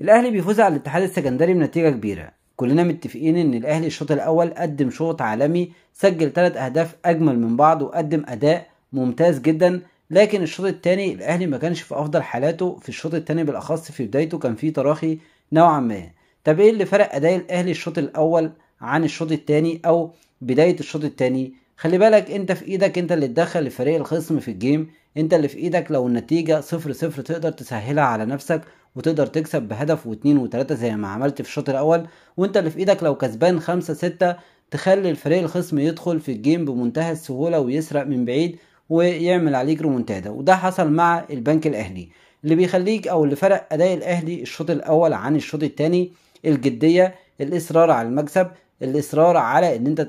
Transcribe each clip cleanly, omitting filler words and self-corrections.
الاهلي بيفوز على الاتحاد السكندري بنتيجه كبيره. كلنا متفقين ان الاهلي الشوط الاول قدم شوط عالمي، سجل 3 اهداف اجمل من بعض وقدم اداء ممتاز جدا. لكن الشوط الثاني الاهلي ما كانش في افضل حالاته، في الشوط الثاني بالاخص في بدايته كان فيه تراخي نوعا ما. طب ايه اللي فرق اداء الاهلي الشوط الاول عن الشوط الثاني او بدايه الشوط الثاني؟ خلي بالك، انت في ايدك انت اللي تدخل الفريق الخصم في الجيم. انت اللي في ايدك لو النتيجه 0-0 تقدر تسهلها على نفسك وتقدر تكسب بهدف واتنين وتلاتة زي ما عملت في الشوط الاول. وانت اللي في ايدك لو كسبان 5-6 تخلي الفريق الخصم يدخل في الجيم بمنتهى السهولة ويسرق من بعيد ويعمل عليك رومونتادا. وده حصل مع البنك الاهلي. اللي بيخليك او اللي فرق اداء الاهلي الشوط الاول عن الشوط التاني الجدية، الاصرار على المكسب، الاصرار على ان انت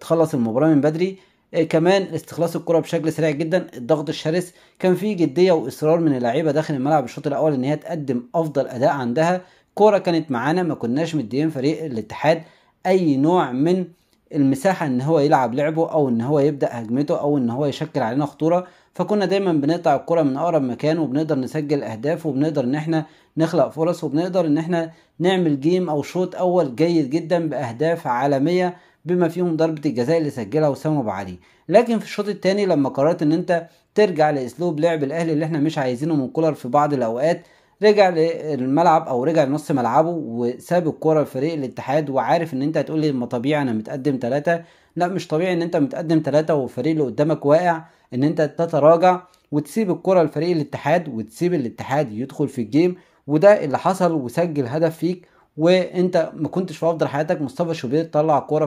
تخلص المباراة من بدري. كمان استخلاص الكرة بشكل سريع جدا، الضغط الشرس، كان في جدية واصرار من اللعيبة داخل الملعب الشوط الاول ان هي تقدم افضل اداء عندها. كرة كانت معانا، ما كناش مديين فريق الاتحاد اي نوع من المساحة ان هو يلعب لعبه او ان هو يبدأ هجمته او ان هو يشكل علينا خطورة. فكنا دايما بنقطع الكرة من اقرب مكان وبنقدر نسجل اهداف وبنقدر ان احنا نخلق فرص وبنقدر ان احنا نعمل جيم او شوط اول جيد جدا باهداف عالمية، بما فيهم ضربة الجزاء اللي سجلها وسام ابو علي. لكن في الشوط الثاني لما قررت ان انت ترجع لاسلوب لعب الاهلي اللي احنا مش عايزينه من كولر في بعض الاوقات، رجع للملعب او رجع لنص ملعبه وساب الكرة لفريق الاتحاد. وعارف ان انت هتقول لي ما طبيعي انا متقدم 3. لا، مش طبيعي ان انت متقدم 3 والفريق اللي قدامك واقع ان انت تتراجع وتسيب الكرة لفريق الاتحاد وتسيب الاتحاد يدخل في الجيم. وده اللي حصل وسجل هدف فيك وانت ما كنتش في افضل حياتك. مصطفى شوبير طلع كرة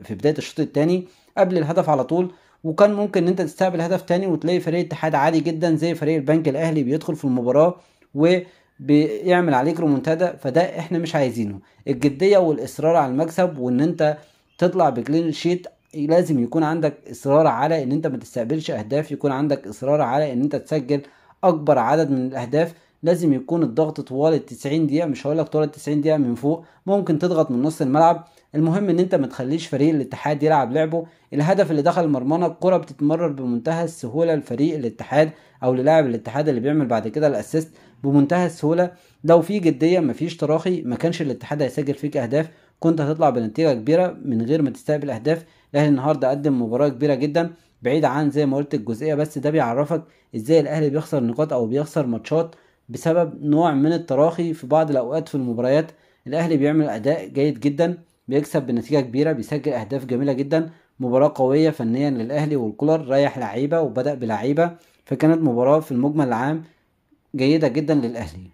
في بداية الشوط الثاني قبل الهدف على طول، وكان ممكن ان انت تستقبل هدف تاني وتلاقي فريق الاتحاد عادي جدا زي فريق البنك الاهلي بيدخل في المباراة وبيعمل عليك رومونتادا. فده احنا مش عايزينه. الجدية والاصرار على المكسب وان انت تطلع بكلين شيت، لازم يكون عندك اصرار على ان انت ما تستقبلش اهداف، يكون عندك اصرار على ان انت تسجل اكبر عدد من الاهداف. لازم يكون الضغط طوال ال 90 دقيقة، مش هقول لك طوال ال 90 دقيقة من فوق، ممكن تضغط من نص الملعب. المهم ان انت ما تخليش فريق الاتحاد يلعب لعبه. الهدف اللي دخل مرمانا الكرة بتتمرر بمنتهى السهولة لفريق الاتحاد او للاعب الاتحاد اللي بيعمل بعد كده الاسيست بمنتهى السهولة. لو في جدية مفيش تراخي ما كانش الاتحاد هيسجل فيك اهداف، كنت هتطلع بنتيجة كبيرة من غير ما تستقبل اهداف. الاهلي النهارده قدم مباراة كبيرة جدا، بعيد عن زي ما قلت الجزئية، بس ده بيعرفك ازاي الاهلي بيخسر نقاط او بيخسر ماتشات بسبب نوع من التراخي في بعض الاوقات في المباريات. الاهلي بيعمل اداء جيد جدا، بيكسب بنتيجة كبيرة، بيسجل اهداف جميلة جدا. مباراة قوية فنيا للاهلي، والكولر ريح لعيبة وبدأ بلعيبة، فكانت مباراة في المجمل العام جيدة جدا للاهلي.